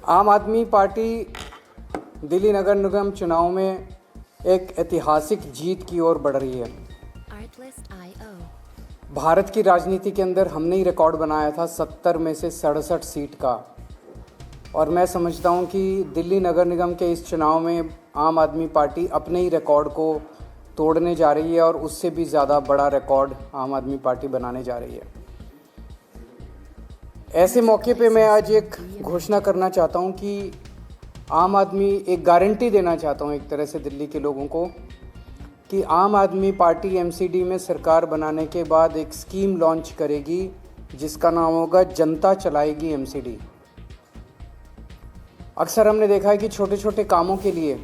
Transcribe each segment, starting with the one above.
आम आदमी पार्टी दिल्ली नगर निगम चुनाव में एक ऐतिहासिक जीत की ओर बढ़ रही है। भारत की राजनीति के अंदर हमने ही रिकॉर्ड बनाया था 70 में से 67 सीट का, और मैं समझता हूं कि दिल्ली नगर निगम के इस चुनाव में आम आदमी पार्टी अपने ही रिकॉर्ड को तोड़ने जा रही है और उससे भी ज़्यादा बड़ा रिकॉर्ड आम आदमी पार्टी बनाने जा रही है। ऐसे मौके पे मैं आज एक घोषणा करना चाहता हूं कि आम आदमी एक गारंटी देना चाहता हूं एक तरह से दिल्ली के लोगों को कि आम आदमी पार्टी एमसीडी में सरकार बनाने के बाद एक स्कीम लॉन्च करेगी जिसका नाम होगा जनता चलाएगी एमसीडी। अक्सर हमने देखा है कि छोटे छोटे कामों के लिए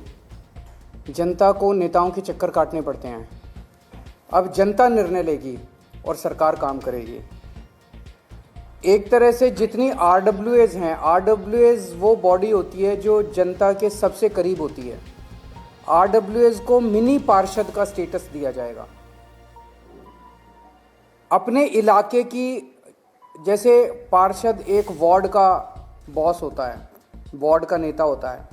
जनता को नेताओं के चक्कर काटने पड़ते हैं। अब जनता निर्णय लेगी और सरकार काम करेगी। एक तरह से जितनी आरडब्ल्यूएज हैं, आरडब्ल्यूएज वो बॉडी होती है जो जनता के सबसे करीब होती है। आरडब्ल्यूएज को मिनी पार्षद का स्टेटस दिया जाएगा। अपने इलाके की, जैसे पार्षद एक वार्ड का बॉस होता है, वार्ड का नेता होता है,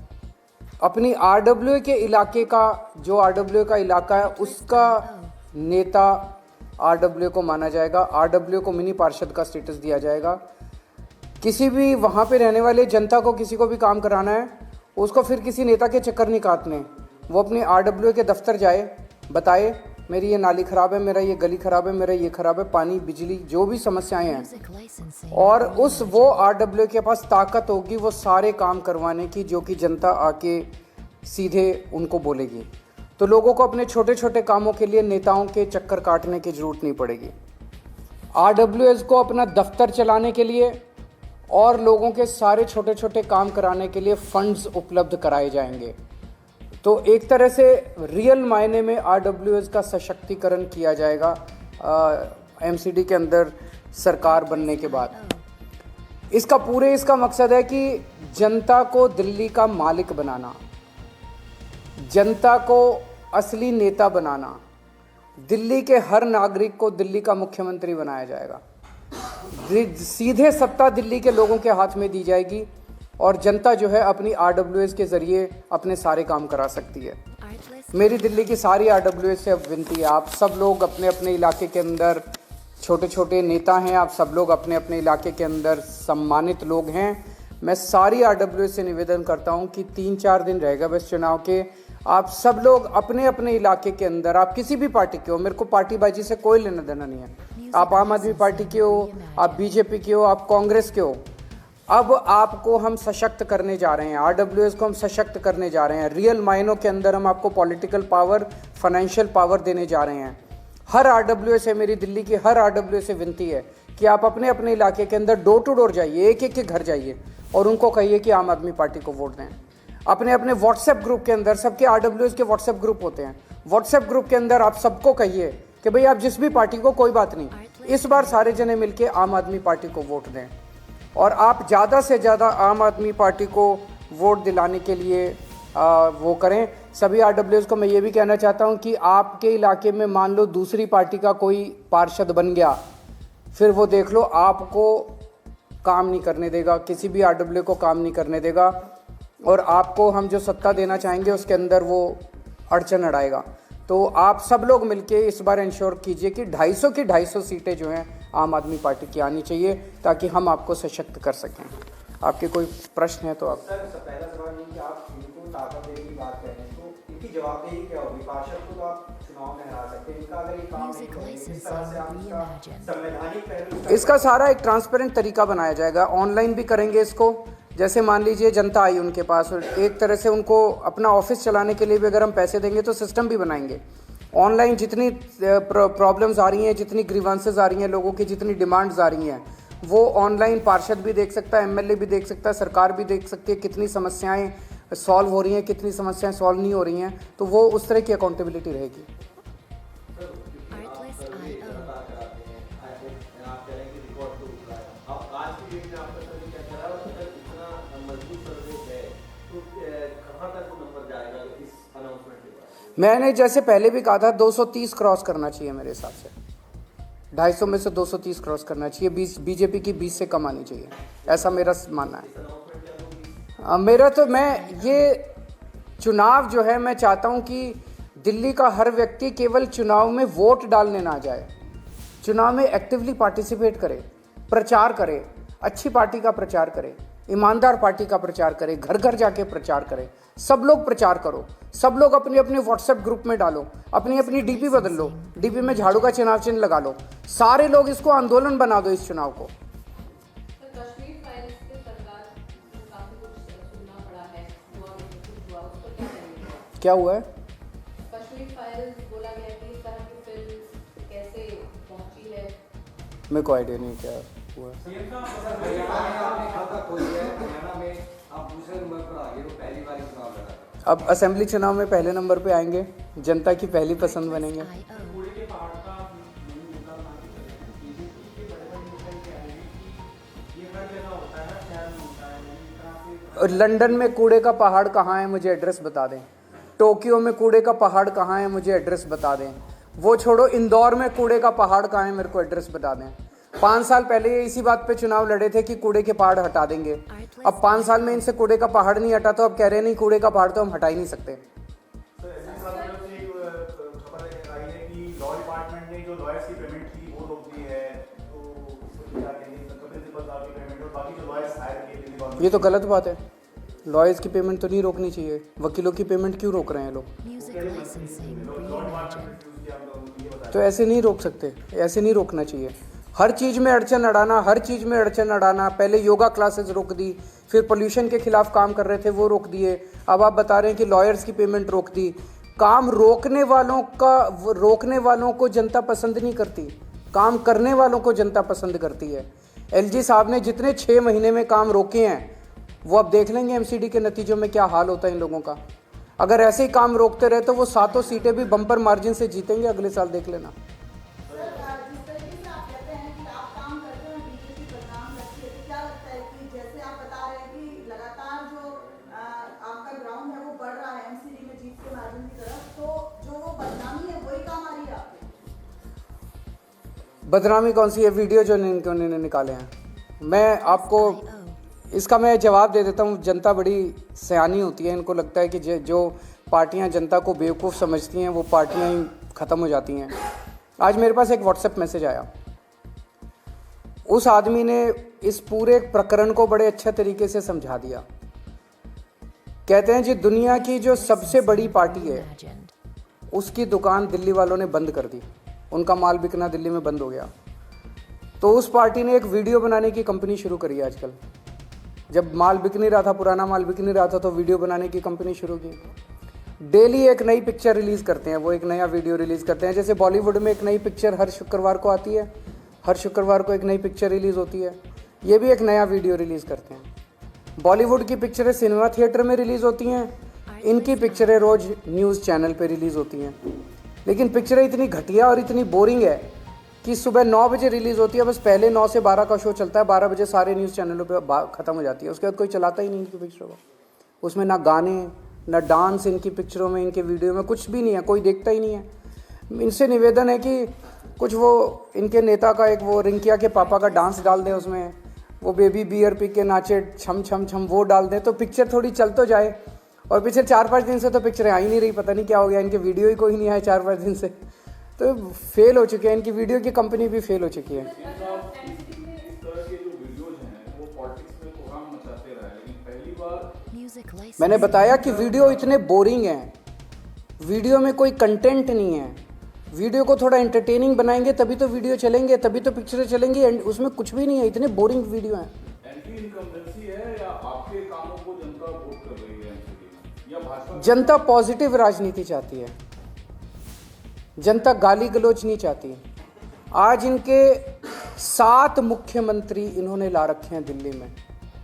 अपनी आरडब्ल्यूए के इलाके का, जो आरडब्ल्यूए का इलाका है उसका नेता आरडब्ल्यूए को माना जाएगा। आरडब्ल्यूए को मिनी पार्षद का स्टेटस दिया जाएगा। किसी भी वहाँ पे रहने वाले जनता को किसी को भी काम कराना है, उसको फिर किसी नेता के चक्कर नहीं काटने। वो अपने आरडब्ल्यूए के दफ्तर जाए, बताए मेरी ये नाली ख़राब है, मेरा ये गली ख़राब है, मेरा ये ख़राब है, पानी बिजली जो भी समस्याएं हैं, और वो आरडब्ल्यूए के पास ताकत होगी वो सारे काम करवाने की जो कि जनता आके सीधे उनको बोलेगी। तो लोगों को अपने छोटे छोटे कामों के लिए नेताओं के चक्कर काटने की ज़रूरत नहीं पड़ेगी। आरडब्ल्यूएस को अपना दफ्तर चलाने के लिए और लोगों के सारे छोटे छोटे काम कराने के लिए फंड्स उपलब्ध कराए जाएंगे। तो एक तरह से रियल मायने में आरडब्ल्यूएस का सशक्तिकरण किया जाएगा एमसीडी के अंदर सरकार बनने के बाद। इसका मकसद है कि जनता को दिल्ली का मालिक बनाना, जनता को असली नेता बनाना, दिल्ली के हर नागरिक को दिल्ली का मुख्यमंत्री बनाया जाएगा। सीधे सत्ता दिल्ली के लोगों के हाथ में दी जाएगी और जनता जो है अपनी आरडब्ल्यूएस के ज़रिए अपने सारे काम करा सकती है। मेरी दिल्ली की सारी आरडब्ल्यूएस से अब विनती है, आप सब लोग अपने अपने इलाके के अंदर छोटे छोटे नेता हैं, आप सब लोग अपने अपने इलाके के अंदर सम्मानित लोग हैं। मैं सारी आरडब्ल्यूएस से निवेदन करता हूं कि 3-4 दिन रहेगा बस चुनाव के, आप सब लोग अपने अपने इलाके के अंदर, आप किसी भी पार्टी के हो, मेरे को पार्टीबाजी से कोई लेना देना नहीं है। आप आम आदमी पार्टी के हो, आप बीजेपी के हो, आप कांग्रेस के हो, अब आपको हम सशक्त करने जा रहे हैं। आरडब्ल्यूएस को हम सशक्त करने जा रहे हैं। रियल मायनों के अंदर हम आपको पॉलिटिकल पावर, फाइनेंशियल पावर देने जा रहे हैं। हर आरडब्ल्यूएस से, मेरी दिल्ली की हर आरडब्ल्यूएस से विनती है कि आप अपने अपने इलाके के अंदर डोर टू डोर जाइए, एक एक के घर जाइए और उनको कहिए कि आम आदमी पार्टी को वोट दें। अपने अपने व्हाट्सएप ग्रुप के अंदर, सबके आरडब्ल्यूएस के व्हाट्सएप ग्रुप होते हैं, व्हाट्सएप ग्रुप के अंदर आप सबको कहिए कि भाई आप जिस भी पार्टी को, कोई बात नहीं, इस बार सारे जने मिलके आम आदमी पार्टी को वोट दें। और आप ज़्यादा से ज़्यादा आम आदमी पार्टी को वोट दिलाने के लिए वो करें। सभी आरडब्ल्यूएस को मैं ये भी कहना चाहता हूँ कि आपके इलाके में मान लो दूसरी पार्टी का कोई पार्षद बन गया, फिर वो देख लो आपको काम नहीं करने देगा, किसी भी आरडब्ल्यू को काम नहीं करने देगा, और आपको हम जो सत्ता देना चाहेंगे उसके अंदर वो अड़चन अड़ाएगा। तो आप सब लोग मिलके इस बार इंश्योर कीजिए कि 250 की 250 सीटें जो हैं आम आदमी पार्टी की आनी चाहिए ताकि हम आपको सशक्त कर सकें। आपके कोई प्रश्न है तो आप। सर, पहला सवाल ये कि आप इनको ताकत देने की बात कर रहे हैं, तो इनकी जवाबदेही क्या होगी? पार्षद को तो आप चुनाव में हरा सकते हैं, इनका अगर ये काम नहीं करेंगे, इस तरह से आप इसका संवैधानिक पहलू, इसका सारा एक ट्रांसपेरेंट तरीका बनाया जाएगा। ऑनलाइन भी करेंगे इसको। जैसे मान लीजिए जनता आई उनके पास, एक तरह से उनको अपना ऑफिस चलाने के लिए भी अगर हम पैसे देंगे तो सिस्टम भी बनाएंगे ऑनलाइन। जितनी प्रॉब्लम्स आ रही हैं, जितनी ग्रीवांसेस आ रही हैं, लोगों की जितनी डिमांड्स आ रही हैं, वो ऑनलाइन पार्षद भी देख सकता है, एमएलए भी देख सकता है, सरकार भी देख सकती है कितनी समस्याएं सॉल्व हो रही हैं, कितनी समस्याएं सॉल्व नहीं हो रही हैं। तो वो उस तरह की अकाउंटेबिलिटी रहेगी। मैंने जैसे पहले भी कहा था 230 क्रॉस करना चाहिए मेरे हिसाब से। 250 में से 230 क्रॉस करना चाहिए। बीजेपी की 20 से कम आनी चाहिए, ऐसा मेरा मानना है। मेरा तो मैं ये चुनाव जो है मैं चाहता हूं कि दिल्ली का हर व्यक्ति केवल चुनाव में वोट डालने ना जाए, चुनाव में एक्टिवली पार्टिसिपेट करे, प्रचार करे, अच्छी पार्टी का प्रचार करे, ईमानदार पार्टी का प्रचार करे, घर घर जाके प्रचार करे। सब लोग प्रचार करो, सब लोग अपने अपने व्हाट्सएप ग्रुप में डालो, अपनी अपनी डीपी बदल लो, डीपी में झाड़ू का चुनाव चिन्ह लगा लो, सारे लोग इसको आंदोलन बना दो इस चुनाव को। कश्मीर फाइल्स पे सरकार को काफी कुछ सुनना पड़ा है, कुछ हुआ उस पर क्या कहेंगे? क्या हुआ है? कश्मीर फाइल्स बोला गया कि इस तरह की फिल्म कैसे पहुंची है? मेरे को आइडिया नहीं क्या हुआ। हरियाणा में आपने खाता खोल दिया है, हरियाणा में आप दूसरे नंबर पर आ गए, तो पहली बार ही चुनाव लड़ा था। अब असेंबली चुनाव में पहले नंबर पे आएंगे, जनता की पहली पसंद बनेंगे। कूड़े के पहाड़ का नहीं मुद्दा बना के चले हैं, बीजेपी के बड़े बड़े मुद्दे क्या है कि ये हर जगह होता है, हर शहर में होता है, इस तरह से और लंदन में कूड़े का पहाड़ कहाँ है मुझे एड्रेस बता दें। टोक्यो में कूड़े का पहाड़ कहाँ है मुझे एड्रेस बता दें। वो छोड़ो, इंदौर में कूड़े का पहाड़ कहाँ है मेरे को एड्रेस बता दें। 5 साल पहले ये इसी बात पे चुनाव लड़े थे कि कूड़े के पहाड़ हटा देंगे। अब 5 साल में इनसे कूड़े का पहाड़ नहीं हटा तो अब कह रहे नहीं कूड़े का पहाड़ तो हम हटा ही नहीं सकते। खबर आई है कि लॉ डिपार्टमेंट ने जो लॉयर्स की पेमेंट थी वो रोक दी है, तो उसको क्या कहेंगे, प्रिंसिपल साहब की पेमेंट और बाकी जो लॉयर्स हायर किए दिल्ली गवर्नमेंट। ये तो गलत बात है, लॉयर्स की पेमेंट तो नहीं रोकनी चाहिए, वकीलों की पेमेंट क्यों रोक रहे हैं लोग? तो ऐसे नहीं रोक सकते, ऐसे नहीं रोकना चाहिए। हर चीज़ में अड़चन अड़ाना, हर चीज़ में अड़चन अड़ाना। पहले योगा क्लासेस रोक दी, फिर पोल्यूशन के खिलाफ काम कर रहे थे वो रोक दिए, अब आप बता रहे हैं कि लॉयर्स की पेमेंट रोक दी। काम रोकने वालों को जनता पसंद नहीं करती, काम करने वालों को जनता पसंद करती है। एलजी साहब ने जितने 6 महीने में काम रोके हैं वो अब देख लेंगे एमसीडी के नतीजों में क्या हाल होता है इन लोगों का। अगर ऐसे ही काम रोकते रहे तो वो 7 सीटें भी बम्पर मार्जिन से जीतेंगे अगले साल, देख लेना। बदनामी कौन सी है? वीडियो जो इन्होंने निकाले हैं, मैं आपको इसका मैं जवाब दे देता हूँ। जनता बड़ी सयानी होती है, इनको लगता है कि जो पार्टियां जनता को बेवकूफ़ समझती हैं वो पार्टियां ही ख़त्म हो जाती हैं। आज मेरे पास एक व्हाट्सएप मैसेज आया, उस आदमी ने इस पूरे प्रकरण को बड़े अच्छे तरीके से समझा दिया। कहते हैं जी दुनिया की जो सबसे बड़ी पार्टी है उसकी दुकान दिल्ली वालों ने बंद कर दी, उनका माल बिकना दिल्ली में बंद हो गया। तो उस पार्टी ने एक वीडियो बनाने की कंपनी शुरू करी है आजकल। जब माल बिक नहीं रहा था, पुराना माल बिक नहीं रहा था, तो वीडियो बनाने की कंपनी शुरू की। डेली एक नई पिक्चर रिलीज़ करते हैं, वो एक नया वीडियो रिलीज़ करते हैं। जैसे बॉलीवुड में एक नई पिक्चर हर शुक्रवार को आती है, हर शुक्रवार को एक नई पिक्चर रिलीज़ होती है, ये भी एक नया वीडियो रिलीज़ करते हैं। बॉलीवुड की पिक्चरें सिनेमा थिएटर में रिलीज़ होती हैं, इनकी पिक्चरें रोज़ न्यूज़ चैनल पर रिलीज़ होती हैं। लेकिन पिक्चरें इतनी घटिया और इतनी बोरिंग है कि सुबह 9 बजे रिलीज़ होती है, बस पहले 9 से 12 का शो चलता है, 12 बजे सारे न्यूज़ चैनलों पे ख़त्म हो जाती है। उसके बाद कोई चलाता ही नहीं इनकी पिक्चरों को। उसमें ना गाने ना डांस, इनकी पिक्चरों में, इनके वीडियो में कुछ भी नहीं है, कोई देखता ही नहीं है। इनसे निवेदन है कि कुछ वो इनके नेता का एक वो रिंकिया के पापा का डांस डाल दें, उसमें वो बेबी बियर पी के नाचे छम छम छम, वो डाल दें तो पिक्चर थोड़ी चल तो जाए। और पिछले 4-5 दिन से तो पिक्चरें आ ही नहीं रही, पता नहीं क्या हो गया, इनके वीडियो ही कोई नहीं आए 4-5 दिन से, तो फेल हो चुके हैं, इनकी वीडियो की कंपनी भी फेल हो चुकी है। मैंने बताया कि वीडियो इतने बोरिंग हैं, वीडियो में कोई कंटेंट नहीं है। वीडियो को थोड़ा एंटरटेनिंग बनाएंगे तभी तो वीडियो चलेंगे, तभी तो पिक्चरें चलेंगी, उसमें कुछ भी नहीं है, इतने बोरिंग वीडियो हैं। जनता पॉजिटिव राजनीति चाहती है, जनता गाली गलौज नहीं चाहती। आज इनके 7 मुख्यमंत्री इन्होंने ला रखे हैं दिल्ली में,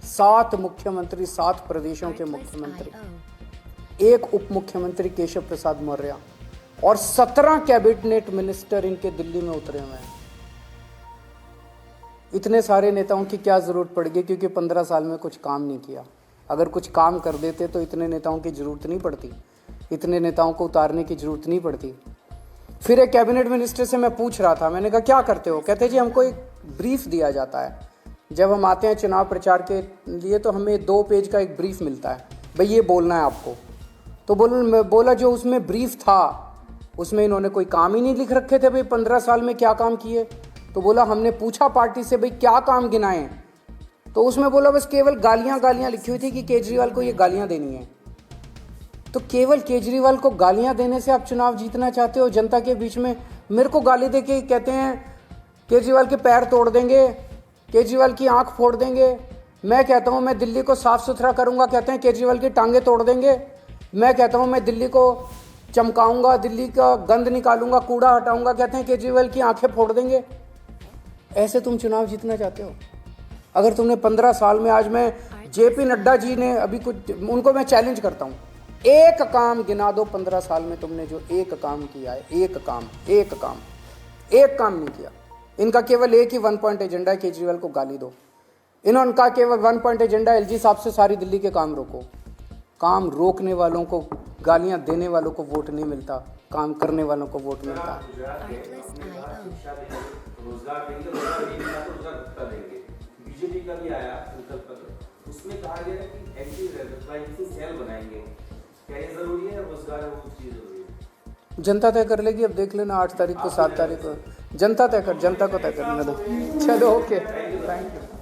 7 मुख्यमंत्री, 7 प्रदेशों के मुख्यमंत्री, 1 उप मुख्यमंत्री केशव प्रसाद मौर्य और 17 कैबिनेट मिनिस्टर इनके दिल्ली में उतरे हुए हैं। इतने सारे नेताओं की क्या ज़रूरत पड़ गई, क्योंकि 15 साल में कुछ काम नहीं किया। अगर कुछ काम कर देते तो इतने नेताओं की ज़रूरत नहीं पड़ती, इतने नेताओं को उतारने की ज़रूरत नहीं पड़ती। फिर एक कैबिनेट मिनिस्टर से मैं पूछ रहा था, मैंने कहा क्या करते हो? कहते जी हमको एक ब्रीफ दिया जाता है जब हम आते हैं चुनाव प्रचार के लिए तो हमें 2 पेज का एक ब्रीफ मिलता है, भाई ये बोलना है आपको। तो बोला जो उसमें ब्रीफ था उसमें इन्होंने कोई काम ही नहीं लिख रखे थे भाई 15 साल में क्या काम किए। तो बोला हमने पूछा पार्टी से भाई क्या काम गिनाए, तो उसमें बोला बस केवल गालियाँ लिखी हुई थी कि केजरीवाल को ये गालियाँ देनी है। तो केवल केजरीवाल को गालियाँ देने से आप चुनाव जीतना चाहते हो जनता के बीच में? मेरे को गाली दे के कहते हैं केजरीवाल के पैर तोड़ देंगे, केजरीवाल की आंख फोड़ देंगे। मैं कहता हूं मैं दिल्ली को साफ सुथरा करूंगा, कहते हैं केजरीवाल की टांगे तोड़ देंगे। मैं कहता हूं मैं दिल्ली को चमकाऊंगा, दिल्ली का गंद निकालूंगा, कूड़ा हटाऊंगा, कहते हैं केजरीवाल की आंखें फोड़ देंगे। ऐसे तुम चुनाव जीतना चाहते हो? अगर तुमने 15 साल में, आज मैं जेपी नड्डा जी ने अभी कुछ, उनको मैं चैलेंज करता हूँ, एक काम गिना दो 15 साल में तुमने जो एक काम किया है, एक काम नहीं किया। इनका केवल एक ही 1 पॉइंट एजेंडा है, केजरीवाल को गाली दो। इनका केवल 1 पॉइंट एजेंडा, एलजी साहब से सारी दिल्ली के काम रोको। काम रोकने वालों को, गालियां देने वालों को वोट नहीं मिलता, काम करने वालों को वोट मिलता। बीजेपी का भी आया संकल्प पत्र, उसमें कहा गया है कि एंटी सेल बनाएंगे। क्या ये जरूरी है? रोजगार है वो चीज जरूरी है? जनता तय कर लेगी। अब देख लेना 8 तारीख को, 7 तारीख को जनता को तय करने दो। चलो ओके, थैंक यू।